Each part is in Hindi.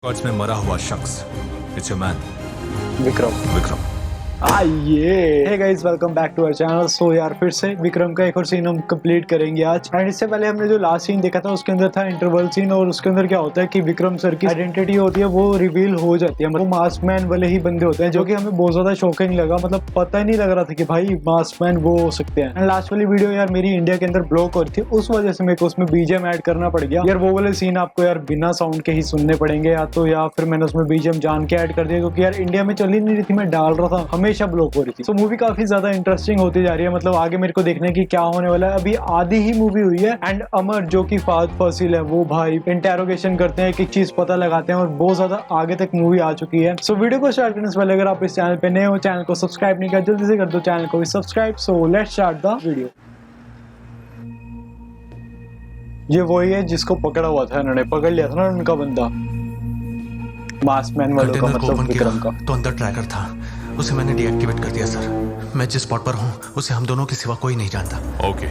रिकॉर्ड्स में मरा हुआ शख्स, इट्स अ मैन, विक्रम। आइए hey guys, welcome back to our channel. So यार फिर से विक्रम का एक और सीन हम कंप्लीट करेंगे आज। एंड इससे पहले हमने जो लास्ट सीन देखा था उसके अंदर था इंटरवल सीन, और उसके अंदर क्या होता है कि विक्रम सर की आइडेंटिटी होती है वो रिवील हो जाती है। मतलब मास्क मैन वाले ही बंदे होते हैं, जो कि हमें बहुत ज्यादा शॉकिंग लगा। मतलब पता ही नहीं लग रहा था कि भाई मास्क मैन वो हो सकते हैं। एंड लास्ट वाली वीडियो यार मेरी इंडिया के अंदर ब्लॉक हो रही थी, उस वजह से मेरे को उसमें बीजीएम ऐड करना पड़ गया यार। वो वाले सीन आपको यार बिना साउंड के ही सुनने पड़ेंगे, या फिर मैंने उसमें बीजीएम जान के ऐड कर दिया, क्योंकि यार इंडिया में चल ही नहीं रही थी, मैं डाल रहा था हमेशा ब्लॉक हो रही थी। तो मूवी काफी ज्यादा इंटरेस्टिंग होती जा रही है। मतलब आगे मेरे को देखने की क्या होने वाला है। अभी आधी ही मूवी हुई है एंड अमर जो कि फाद फसील है वो भाई इंटेरोगेशन करते हैं, एक एक चीज पता लगाते हैं, और बहुत ज्यादा आगे तक मूवी आ चुकी है। सो वीडियो को स्टार्ट करने से पहले अगर आप इस चैनल पे नए हो, चैनल को सब्सक्राइब नहीं किया, जल्दी से कर दो चैनल को भी subscribe. So let's start the video. ये वही है जिसको पकड़ा हुआ था, इन्होंने पकड़ लिया था ना उनका बंदा, मास्क मैन वालों का, कंटेनर को मतलब ओपन किया विक्रम का। तो अंदर ट्रैकर था, उसे मैंने डीएक्टिवेट कर दिया सर। मैं जिस स्पॉट पर हूँ उसे हम दोनों के सिवा कोई नहीं जानता। ओके,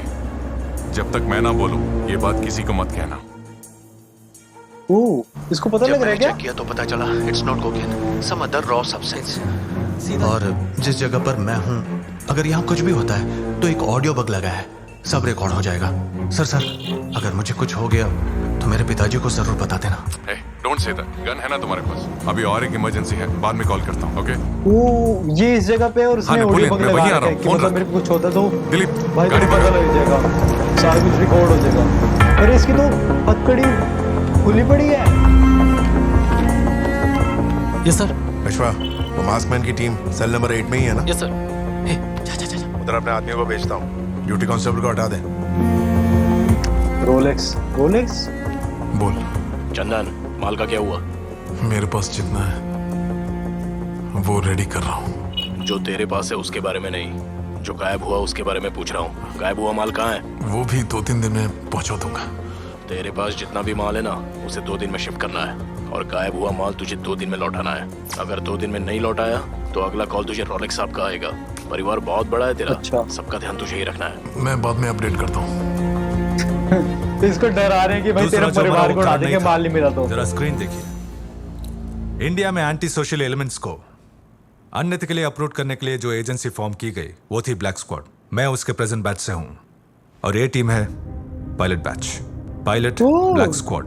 जब तक मैं ना बोलूं ये बात किसी को मत कहना। ओह, इसको पता लग रहा है क्या? चेक किया तो पता चला it's not cocaine, some other raw substance. और जिस जगह पर मैं हूँ, अगर यहाँ कुछ भी होता है तो एक ऑडियो बग लगा है, सब रिकॉर्ड हो जाएगा। सर अगर मुझे कुछ हो गया तो मेरे पिताजी को जरूर बता देना। Don't say that. गन है ना तुम्हारे पास? अभी और एक इमरजेंसी है, बाद में कॉल करता हूँ। ओके? ओह, ये इस जगह पे, और उसने ऑडियो बग लगा रखा है कि मतलब मेरे को कुछ होता तो दिलीप, भाई गाड़ी को पता लग जाएगा, सारा कुछ रिकॉर्ड हो जाएगा। अरे इसकी तो हथकड़ी खुली पड़ी है। Yes sir. विश्वा, वो मास्कमैन की टीम सेल नंबर 8 में ही है ना? Yes sir. जा। उधर अपने आदमियों को भेजता हूँ, ड्यूटी कांस्टेबल को हटा दे। रोलेक्स बोल। चंदन, माल का क्या हुआ? मेरे पास जितना है वो रेडी कर रहा हूँ। जो तेरे पास है उसके बारे में नहीं, जो गायब हुआ उसके बारे में पूछ रहा हूँ। गायब हुआ माल कहाँ है? वो भी 2-3 दिन में पहुंचा दूंगा। तेरे पास जितना भी माल है ना, उसे 2 दिन में शिफ्ट करना है, और गायब हुआ माल तुझे 2 दिन में लौटाना है। अगर 2 दिन में नहीं लौटाया तो अगला कॉल तुझे रोलेक्स साहब का आएगा। परिवार बहुत बड़ा है तेरा। अच्छा। सबका ध्यान तुझे ही रखना है। मैं बाद में अपडेट करता हूँ। इसको डरा रहे हैं कि भाई तेरा परिवार को उड़ा देंगे, माल नहीं मिला तो। जरा स्क्रीन देखिए। इंडिया में एंटी सोशल एलिमेंट्स को अनएथिकली अपलोड करने के लिए जो एजेंसी फॉर्म की गई वो थी ब्लैक स्क्वाड। मैं उसके प्रेजेंट बैच से हूँ, और ये टीम है pilot batch. Pilot oh. Black squad.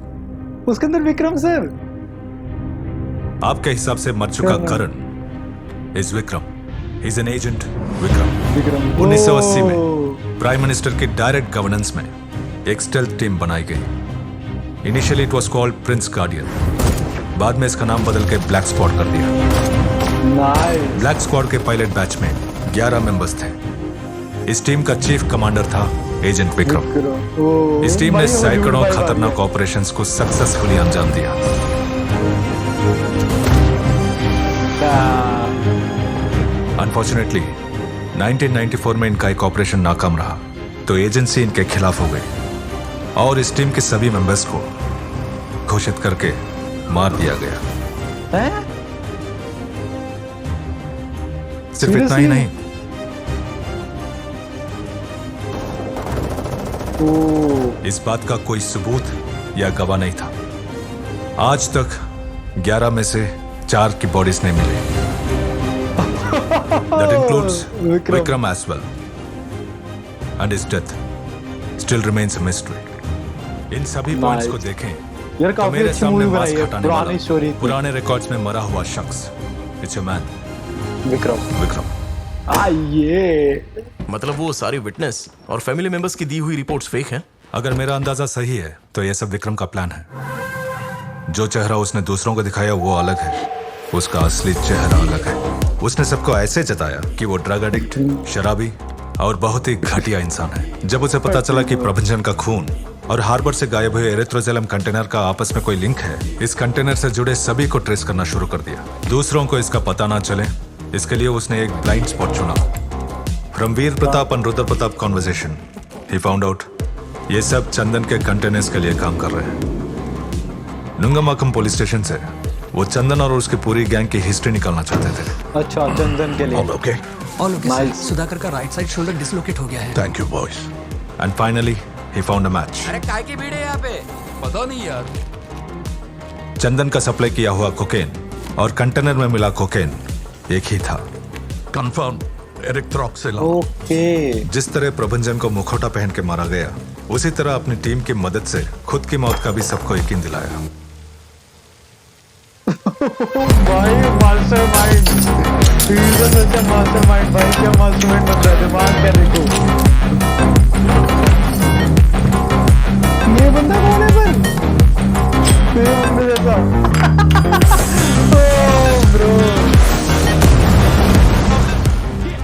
उसके अंदर विक्रम सर। आपके हिसाब से मर चुका Karan is Vikram, is an agent Vikram. 1980 में प्राइम मिनिस्टर की डायरेक्ट गवर्नेंस में एक स्टेल्थ टीम बनाई गई। Initially it was called prince guardian, बाद में इसका नाम बदल के ब्लैक स्क्वाड कर दिया। नाइस। ब्लैक स्क्वाड के पायलट बैच में 11 मेंबर्स थे। इस टीम का चीफ कमांडर था एजेंट विक्रम। इस टीम ने सैकड़ों खतरनाक ऑपरेशंस को सक्सेसफुली अंजाम दिया। अनफॉर्चुनेटली 1994 में इनका एक ऑपरेशन नाकाम रहा, तो एजेंसी इनके खिलाफ हो गई और इस टीम के सभी मेंबर्स को घोषित करके मार दिया गया। हैं? सिर्फ इतना ही नहीं, इस बात का कोई सबूत या गवाह नहीं था। आज तक 11 में से 4 की बॉडीज नहीं मिली। That includes Vikram as well, and his death still remains a mystery. इन सभी पॉइंट्स को देखें यार तो काफी मेरे अच्छी सामने मूवी मास्क बनाई है, हटाने पुरानी वाला स्टोरी थी। पुराने रिकॉर्ड्स में मरा हुआ शख्स, इट्स अ मैन, विक्रम। आइए। मतलब वो सारी विटनेस और फैमिली मेंबर्स की दी हुई रिपोर्ट्स फेक हैं? अगर मेरा अंदाजा सही है तो यह सब विक्रम का प्लान है। जो चेहरा उसने दूसरों को दिखाया वो अलग है, उसका असली चेहरा अलग है। उसने सबको ऐसे जताया कि वो ड्रग एडिक्ट, शराबी और बहुत ही घटिया इंसान है। जब उसे पता चला कि प्रभंजन का खून और हार्बर से गायब हुए एरिथ्रोजेलम कंटेनर का आपस में कोई लिंक है, इस कंटेनर से जुड़े सभी को ट्रेस करना शुरू कर दिया। दूसरों को इसका पता ना चले, इसके लिए उसने एक ब्लाइंड स्पॉट चुना। From Veer Pratap and Rudra Pratap conversation he found out ये सब चंदन के कंटेनर्स के लिए काम कर रहे हैं। नुंगमाकम पुलिस स्टेशन से वो चंदन और उसकी पूरी गैंग की हिस्ट्री निकालना चाहते थे। अच्छा, चंदन के लिए। Okay, all okay sir. Nice. Sudhakar का राइट साइड शोल्डर डिसलोकेट हो गया है। Thank you boys. And finally he found a match. अरे काय की भीड़ है यहाँ पे? पता नहीं यार। चंदन का सप्लाई किया हुआ कोकेन और कंटेनर में मिला कोकेन एक ही था। कंफर्म एरिथ्रोक्सिल। ओके। जिस तरह प्रभंजन को मुखौटा पहन के मारा गया, उसी तरह अपनी टीम की मदद से खुद की मौत का भी सबको यकीन दिलाया। भाई मास्टरमाइंड, मास्टरमाइंड भाई, क्या मास्टरमाइंड बन रहा है, दिमाग क्या देखो। ये बंदा कौन है पर? तेरे मम्मी जैसा। Oh bro.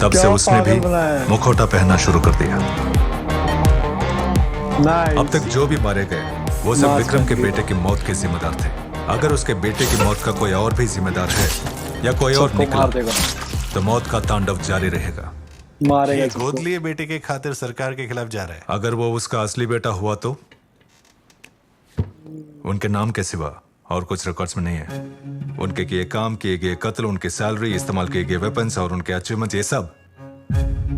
तब से क्या उसने भी पागल बनाया है। मुखौटा पहनना शुरू कर दिया। नाइस। अब तक जो भी मारे गए वो सब मास्क विक्रम के के। बेटे की मौत के जिम्मेदार थे। अगर उसके बेटे की मौत का कोई और भी जिम्मेदार है या कोई और सबको निकला मार देगा, तो मौत का तांडव जारी रहेगा। मारेगा ये सबको। गोद लिए बेटे के खातिर सरकार के खिलाफ जा रहा है। अगर वो उसका असली बेटा हुआ तो उनके नाम के सिवा और कुछ रिकॉर्ड्स में नहीं है। उनके किए काम, किए गए कत्ल, उनकी सैलरी, इस्तेमाल किए गए वेपन्स और उनके अचीवमेंट, ये सब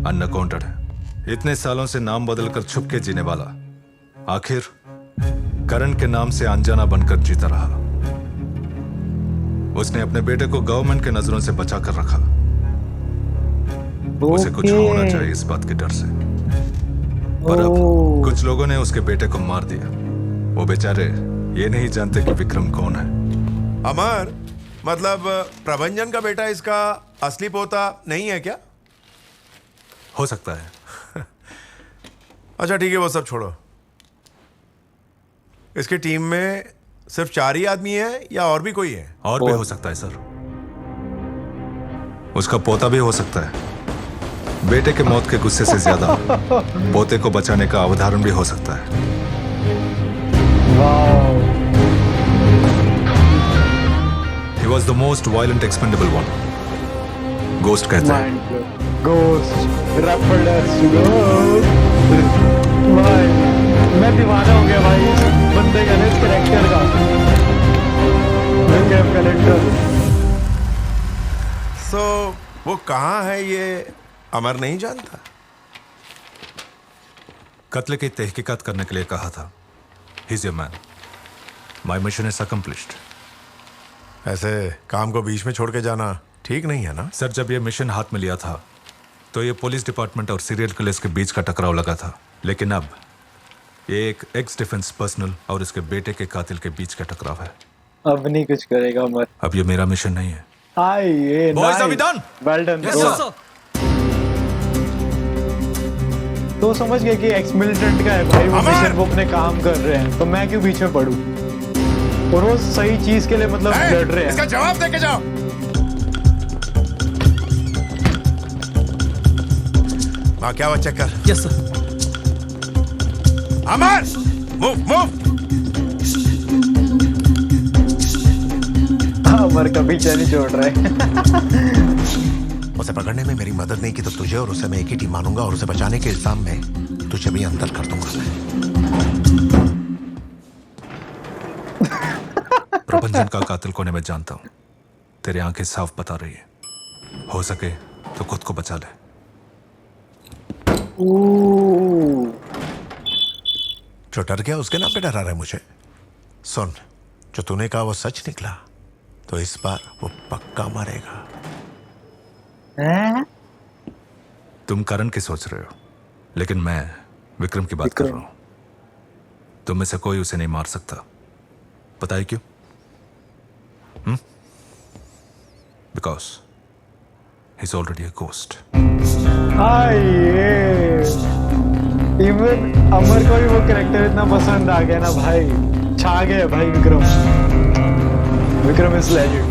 अनअकाउंटेड है। इतने सालों से नाम बदलकर छुप के जीने वाला आखिर करण के नाम से अनजाना बनकर जीता रहा। उसने अपने बेटे को गवर्नमेंट के नजरों से बचा कर रखा। उसे कुछ ओके। होना चाहिए इस बात के डर से। पर अब ओह। कुछ लोगों ने उसके बेटे को मार दिया। वो बेचारे ये नहीं जानते कि विक्रम कौन है। अमर, मतलब प्रभंजन का बेटा इसका असली पोता नहीं है क्या? हो सकता है। अच्छा ठीक है, वो सब छोड़ो। इसकी टीम में सिर्फ 4 ही आदमी है या और भी कोई है? और भी हो सकता है सर। उसका पोता भी हो सकता है। बेटे के मौत के गुस्से से ज्यादा पोते को बचाने का अवधारण भी हो सकता है। Wow. He was the most violent expendable one. Ghost कहते हैं। Mind blow. गोस्ट, रैपडर्स, गोस्ट। भाई मैं दीवाना हो गया भाई इस बंदे का, इस कैरेक्टर का। विक्रम कैरेक्टर। सो वो कहाँ है ये अमर नहीं जानता? कत्ल की तहकीकात करने के लिए कहा था। He's your man. My mission is accomplished. ऐसे काम को बीच में छोड़ के जाना ठीक नहीं है ना? सर, जब ये मिशन हाथ में लिया था तो ये पुलिस डिपार्टमेंट और सीरियल किलर्स के बीच का टकराव लगा था। लेकिन अब ये एक एक्स डिफेंस पर्सनल और इसके बेटे के कातिल के बीच का टकराव है। अब नहीं कुछ करेगा मत। अब ये मेरा मिशन नहीं है। ये Boys, are we done? Well done. Yes, sir. तो समझ गए कि एक्स मिलिटेंट का है भाई वो अमर! मिशन, वो अपने काम कर रहे हैं, तो मैं क्यों बीच में पढ़ूं? और वो सही चीज के लिए मतलब लड़ रहे हैं। इसका जवाब दे के जाओ। हाँ, क्या हुआ? चेक कर। Yes sir. Amar, move move. Amar का पीछा नहीं छोड़ रहा है। उसे पकड़ने में मेरी मदद नहीं की तो तुझे और उसे मैं एक ही टीम मानूंगा और उसे बचाने के इल्जाम में तुझे भी अंदर कर दूंगा मैं। प्रपंचन का कातिल कौन है मैं जानता हूं। तेरी आंखें साफ बता रही है। हो सके तो खुद को बचा ले। जो डर गया उसके नाम पे डरा रहा है मुझे। सुन, जो तूने कहा वो सच निकला तो इस बार वो पक्का मरेगा। हैं? तुम करण की सोच रहे हो, लेकिन मैं विक्रम की बात कर रहा हूं। तुम में से कोई उसे नहीं मार सकता। पता है क्यों? Because he is already a ghost. Even Amar को भी वो कैरेक्टर इतना पसंद आ गया ना भाई, छा गया भाई विक्रम। Vikram is legend.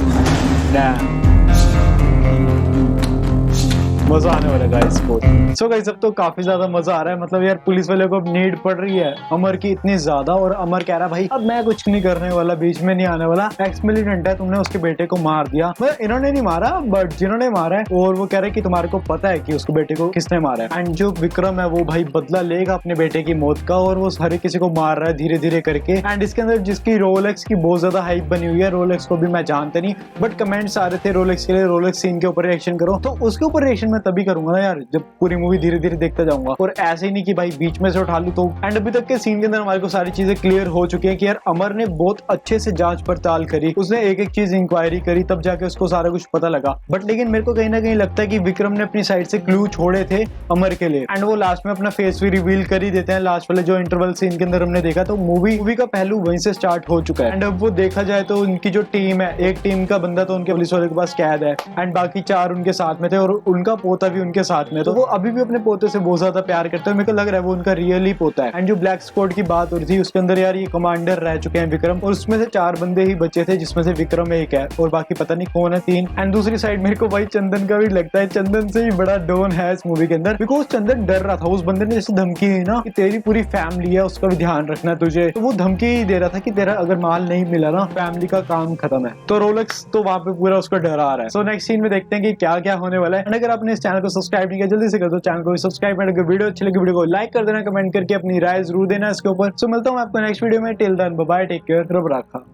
मजा आने वाला गाइस को। सो गाइस अब तो काफी ज्यादा मजा आ रहा है। मतलब यार पुलिस वाले को अब नीड पड़ रही है अमर की इतनी ज्यादा, और अमर कह रहा भाई अब मैं कुछ नहीं करने वाला, बीच में नहीं आने वाला। एक्स मिलिटेंट है, तुमने उसके बेटे को मार दिया। मतलब इन्होंने नहीं मारा बट जिन्होंने मारा है, और वो कह रहे कि तुम्हारे को पता है कि उसके बेटे को किसने मारा है। एंड जो विक्रम है वो भाई बदला लेगा अपने बेटे की मौत का, और वो हर किसी को मार रहा है धीरे धीरे करके। एंड इसके अंदर जिसकी रोलेक्स की बहुत ज्यादा हाइप बनी हुई है, रोलेक्स को भी मैं जानता नहीं बट कमेंट्स आ रहे थे रोलेक्स के लिए, रोलेक्स सीन के ऊपर रिएक्शन करो। तो उसके ऊपर रिएक्शन में मैं तभी करूंगा ना यार, जब पूरी मूवी धीरे धीरे देखता जाऊंगा, और ऐसे ही नहीं कि भाई बीच में से उठा लूं तो। एंड अभी तक के सीन के अंदर हमारे को सारी चीजें क्लियर हो चुकी है कि यार अमर ने बहुत अच्छे से जांच पड़ताल करी, उसने एक एक चीज इंक्वायरी करी, तब जाके उसको सारा कुछ पता लगा। बट लेकिन मेरे को कहीं ना कहीं लगता है कि विक्रम ने अपनी साइड से क्लू छोड़े थे अमर के लिए, एंड वो लास्ट में अपना फेस भी रिवील कर ही देते हैं। लास्ट वाले जो इंटरवल सीन के अंदर हमने देखा, तो मूवी का पहलू वहीं से स्टार्ट हो चुका है। एंड अब वो देखा जाए तो उनकी जो टीम है, एक टीम का बंदा तो उनके पुलिस वाले के पास कैद है, एंड बाकी 4 उनके साथ में थे, और उनका पोता भी उनके साथ में। तो वो अभी भी अपने पोते से बहुत ज्यादा प्यार करते हैं, मेरे को लग रहा है वो उनका रियली पोता है। एंड जो ब्लैक स्क्वाड की बात हो रही थी, उसके अंदर यार ये कमांडर रह चुके हैं विक्रम, और उसमें से 4 बंदे ही बचे थे, जिसमें से विक्रम एक है, और बाकी पता नहीं कौन है 3। एंड दूसरी साइड मेरे को भाई चंदन का भी लगता है, चंदन से ही बड़ा डॉन है इस मूवी के अंदर, बिकॉज चंदन डर रहा था। उस बंदे ने जैसे धमकी दी ना कि तेरी पूरी फैमिली है, उसका भी ध्यान रखना तुझे, तो वो धमकी ही दे रहा था कि तेरा अगर माल नहीं मिला ना, फैमिली का काम खत्म है। तो रोलेक्स तो वहां पे पूरा उसको डरा रहा है। सो नेक्स्ट सीन में देखते हैं कि क्या क्या होने वाला है। एंड अगर आपने इस चैनल को सब्सक्राइब नहीं किया, जल्दी से कर दो चैनल को सब्सक्राइब। अगर वीडियो अच्छी लगी, वीडियो को लाइक कर देना, कमेंट करके अपनी राय जरूर देना इसके ऊपर। सो मिलता हूँ आपको नेक्स्ट वीडियो में। Till then bye bye, take care, रब रखा।